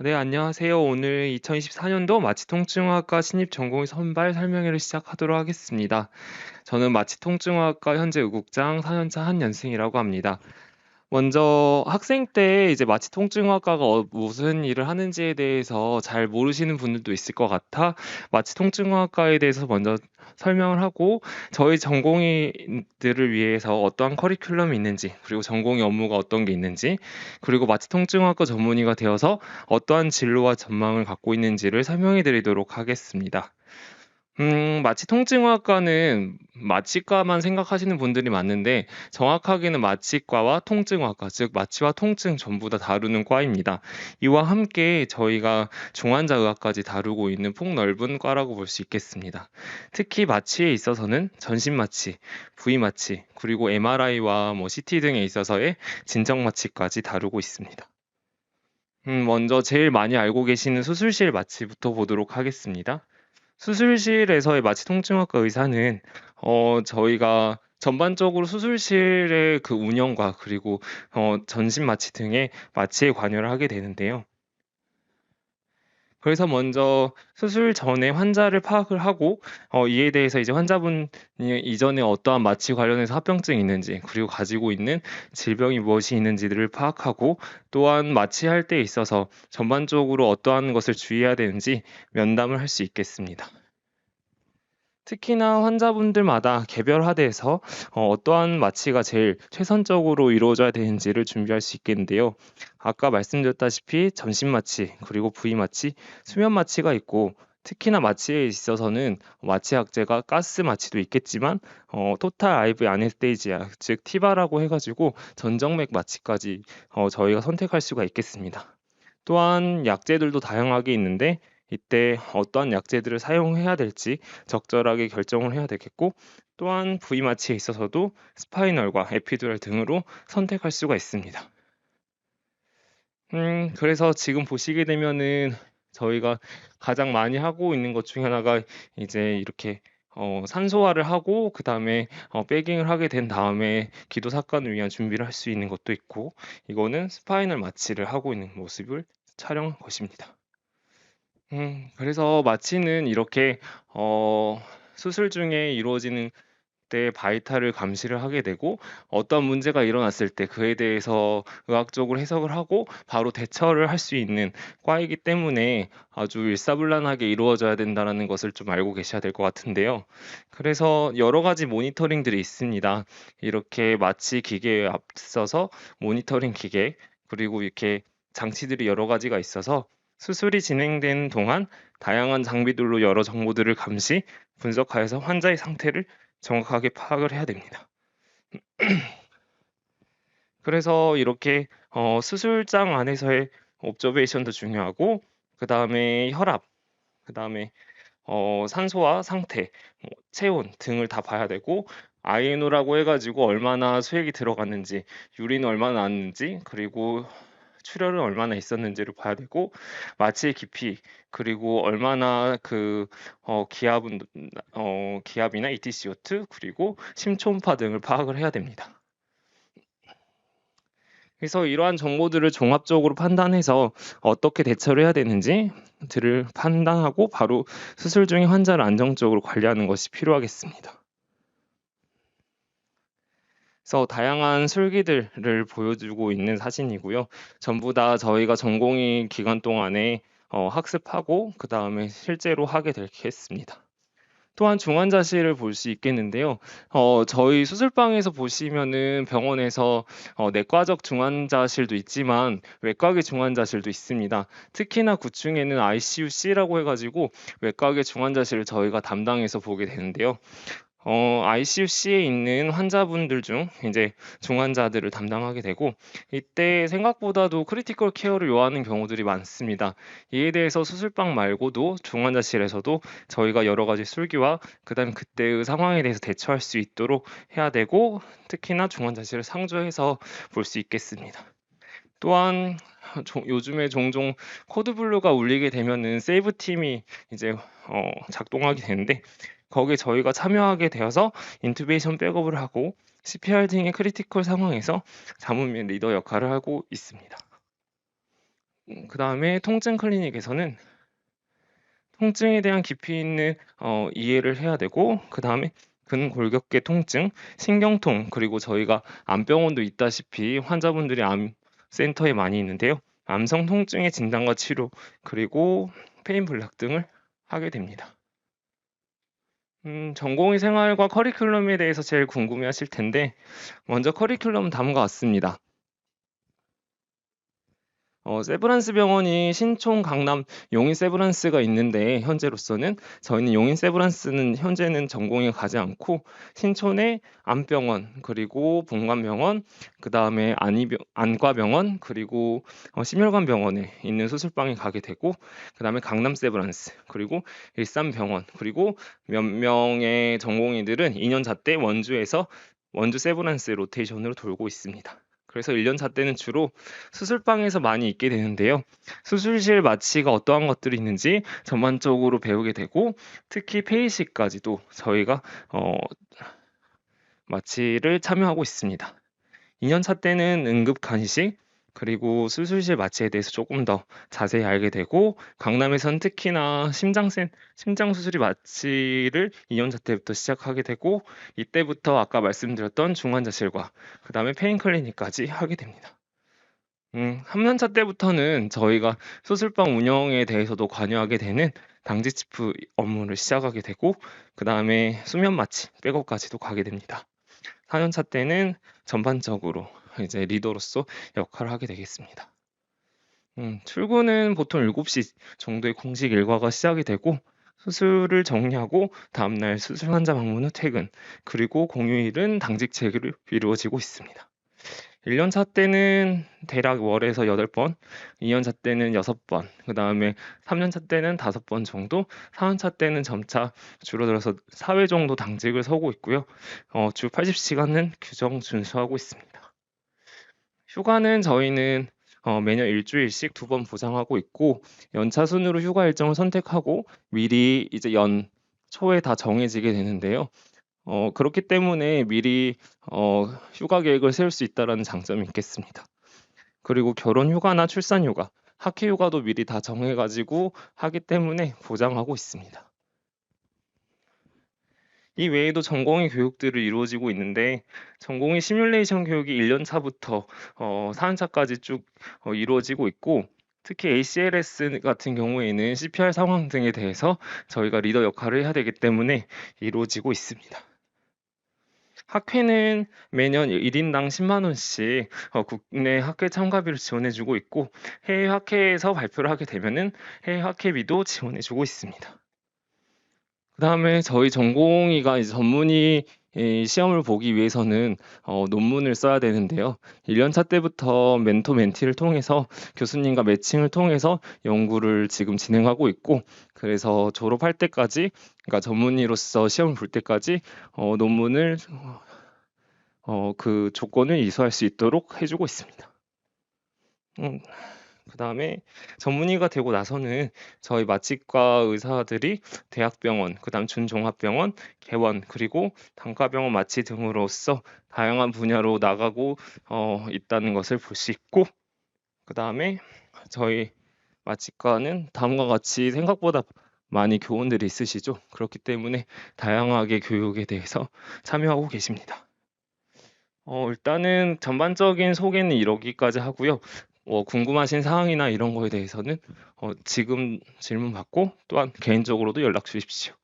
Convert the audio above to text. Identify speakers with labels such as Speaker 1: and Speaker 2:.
Speaker 1: 네, 안녕하세요. 오늘 2024년도 마취통증의학과 신입 전공의 선발 설명회를 시작하도록 하겠습니다. 저는 마취통증의학과 현재 의국장 4년차 한연승이라고 합니다. 먼저 학생 때 이제 마취통증의학과가 무슨 일을 하는지에 대해서 잘 모르시는 분들도 있을 것 같아 마취통증의학과에 대해서 먼저 설명을 하고 저희 전공의들을 위해서 어떠한 커리큘럼이 있는지 그리고 전공의 업무가 어떤 게 있는지 그리고 마취통증의학과 전문의가 되어서 어떠한 진로와 전망을 갖고 있는지를 설명해 드리도록 하겠습니다. 마취통증의학과는 마취과만 생각하시는 분들이 많은데 정확하게는 마취과와 통증의학과, 즉 마취와 통증 전부 다 다루는 과입니다. 이와 함께 저희가 중환자의학까지 다루고 있는 폭넓은 과라고 볼 수 있겠습니다. 특히 마취에 있어서는 전신 마취, 부위 마취, 그리고 MRI와 CT 등에 있어서의 진정 마취까지 다루고 있습니다. 먼저 제일 많이 알고 계시는 수술실 마취부터 보도록 하겠습니다. 수술실에서의 마취통증학과 의사는 저희가 전반적으로 수술실의 그 운영과 그리고 전신 마취 등의 마취에 관여를 하게 되는데요. 그래서 먼저 수술 전에 환자를 파악을 하고 이에 대해서 이제 환자분이 이전에 어떠한 마취 관련해서 합병증이 있는지 그리고 가지고 있는 질병이 무엇이 있는지들을 파악하고 또한 마취할 때 있어서 전반적으로 어떠한 것을 주의해야 되는지 면담을 할 수 있겠습니다. 특히나 환자분들마다 개별화돼서 어떠한 마취가 제일 최선적으로 이루어져야 되는지를 준비할 수 있겠는데요. 아까 말씀드렸다시피 전신 마취, 그리고 부위 마취, 수면 마취가 있고 특히나 마취에 있어서는 마취 약제가 가스 마취도 있겠지만 토탈 IV 아네스테이지아, 즉 티바라고 해가지고 전정맥 마취까지 저희가 선택할 수가 있겠습니다. 또한 약제들도 다양하게 있는데 이때 어떠한 약제들을 사용해야 될지 적절하게 결정을 해야 되겠고 또한 부위 마취에 있어서도 스파이널과 에피두랄 등으로 선택할 수가 있습니다. 그래서 지금 보시게 되면은 저희가 가장 많이 하고 있는 것 중에 하나가 이제 이렇게 산소화를 하고 그다음에 백잉을 하게 된 다음에 기도 삭관을 위한 준비를 할 수 있는 것도 있고 이거는 스파이널 마취를 하고 있는 모습을 촬영한 것입니다. 그래서 마취는 이렇게 수술 중에 이루어지는 때 바이탈을 감시를 하게 되고 어떤 문제가 일어났을 때 그에 대해서 의학적으로 해석을 하고 바로 대처를 할 수 있는 과이기 때문에 아주 일사불란하게 이루어져야 된다는 것을 좀 알고 계셔야 될 것 같은데요. 그래서 여러 가지 모니터링들이 있습니다. 이렇게 마취 기계에 앞서서 모니터링 기계 그리고 이렇게 장치들이 여러 가지가 있어서 수술이 진행되는 동안 다양한 장비들로 여러 정보들을 감시, 분석하여서 환자의 상태를 정확하게 파악을 해야 됩니다. 그래서 이렇게 수술장 안에서의 옵저베이션도 중요하고 그다음에 혈압, 그다음에 산소화 상태, 체온 등을 다 봐야 되고 INO라고 해 가지고 얼마나 수액이 들어갔는지, 유리는 얼마나 나왔는지, 그리고 출혈은 얼마나 있었는지를 봐야 되고 마취의 깊이 그리고 얼마나 그 기압이나 EtCO2 그리고 심초음파 등을 파악을 해야 됩니다. 그래서 이러한 정보들을 종합적으로 판단해서 어떻게 대처를 해야 되는지들을 판단하고 바로 수술 중에 환자를 안정적으로 관리하는 것이 필요하겠습니다. 그래서 다양한 술기들을 보여주고 있는 사진이고요. 전부 다 저희가 전공의 기간 동안에 학습하고 그다음에 실제로 하게 되겠습니다. 또한 중환자실을 볼 수 있겠는데요. 저희 수술방에서 보시면은 병원에서 내과적 중환자실도 있지만 외과계 중환자실도 있습니다. 특히나 9층에는 ICU-C라고 해가지고 외과계 중환자실을 저희가 담당해서 보게 되는데요. ICU-C에 있는 환자분들 중 이제 중환자들을 담당하게 되고 이때 생각보다도 크리티컬 케어를 요하는 경우들이 많습니다. 이에 대해서 수술방 말고도 중환자실에서도 저희가 여러 가지 술기와 그다음 그때의 상황에 대해서 대처할 수 있도록 해야 되고 특히나 중환자실을 상주해서 볼 수 있겠습니다. 또한 요즘에 종종 코드블루가 울리게 되면은 세이브 팀이 이제 작동하게 되는데 거기에 저희가 참여하게 되어서 인투베이션 백업을 하고 CPR 등의 크리티컬 상황에서 자문 및 리더 역할을 하고 있습니다. 그다음에 통증 클리닉에서는 통증에 대한 깊이 있는 이해를 해야 되고, 그다음에 근골격계 통증, 신경통, 그리고 저희가 암병원도 있다시피 환자분들이 암 센터에 많이 있는데요. 암성 통증의 진단과 치료, 그리고 페인 블락 등을 하게 됩니다. 전공의 생활과 커리큘럼에 대해서 제일 궁금해하실 텐데, 먼저 커리큘럼은 다음과 같습니다. 세브란스 병원이 신촌, 강남, 용인 세브란스가 있는데, 현재로서는 저희는 용인 세브란스는 현재는 전공에 가지 않고 신촌에 암병원, 그리고 본관병원, 그다음에 안과병원, 그리고 심혈관병원에 있는 수술방에 가게 되고, 그다음에 강남 세브란스, 그리고 일산병원, 그리고 몇 명의 전공의들은 2년차 때 원주에서 원주 세브란스 로테이션으로 돌고 있습니다. 그래서 1년차 때는 주로 수술방에서 많이 있게 되는데요. 수술실 마취가 어떠한 것들이 있는지 전반적으로 배우게 되고, 특히 폐이식까지도 저희가 마취를 참여하고 있습니다. 2년차 때는 응급 간이식, 그리고 수술실 마취에 대해서 조금 더 자세히 알게 되고, 강남에선 특히나 심장 수술이 마취를 2년차 때부터 시작하게 되고, 이때부터 아까 말씀드렸던 중환자실과 그 다음에 페인 클리닉까지 하게 됩니다. 3년차 때부터는 저희가 수술방 운영에 대해서도 관여하게 되는 당직 치프 업무를 시작하게 되고, 그 다음에 수면 마취, 백업까지도 가게 됩니다. 4년차 때는 전반적으로 이제 리더로서 역할을 하게 되겠습니다. 출근은 보통 7시 정도의 공식 일과가 시작이 되고, 수술을 정리하고 다음날 수술 환자 방문 후 퇴근, 그리고 공휴일은 당직 체계로 이루어지고 있습니다. 1년차 때는 대략 월에서 8번, 2년차 때는 6번, 그 다음에 3년차 때는 5번 정도, 4년차 때는 점차 줄어들어서 4회 정도 당직을 서고 있고요. 주 80시간은 규정 준수하고 있습니다. 휴가는 저희는 매년 일주일씩 2번 보장하고 있고, 연차 순으로 휴가 일정을 선택하고 미리 이제 연 초에 다 정해지게 되는데요. 그렇기 때문에 미리 휴가 계획을 세울 수 있다는 장점이 있겠습니다. 그리고 결혼 휴가나 출산 휴가, 학회 휴가도 미리 다 정해가지고 하기 때문에 보장하고 있습니다. 이 외에도 전공의 교육들을 이루어지고 있는데, 전공의 시뮬레이션 교육이 1년차부터 4년차까지 쭉 이루어지고 있고, 특히 ACLS 같은 경우에는 CPR 상황 등에 대해서 저희가 리더 역할을 해야 되기 때문에 이루어지고 있습니다. 학회는 매년 1인당 10만 원씩 국내 학회 참가비를 지원해주고 있고, 해외 학회에서 발표를 하게 되면은 해외 학회비도 지원해주고 있습니다. 그 다음에 저희 전공의가 이제 전문의 시험을 보기 위해서는 논문을 써야 되는데요. 1년차 때부터 멘토 멘티를 통해서 교수님과 매칭을 통해서 연구를 지금 진행하고 있고, 그래서 졸업할 때까지, 그러니까 전문의로서 시험을 볼 때까지 논문을 그 조건을 이수할 수 있도록 해주고 있습니다. 그 다음에 전문의가 되고 나서는 저희 마취과 의사들이 대학병원, 그 다음 준종합병원, 개원, 그리고 단과병원 마취 등으로서 다양한 분야로 나가고 있다는 것을 볼 수 있고, 그 다음에 저희 마취과는 다음과 같이 생각보다 많이 교원들이 있으시죠. 그렇기 때문에 다양하게 교육에 대해서 참여하고 계십니다. 일단은 전반적인 소개는 이러기까지 하고요. 궁금하신 사항이나 이런 거에 대해서는 지금 질문 받고 또한 개인적으로도 연락 주십시오.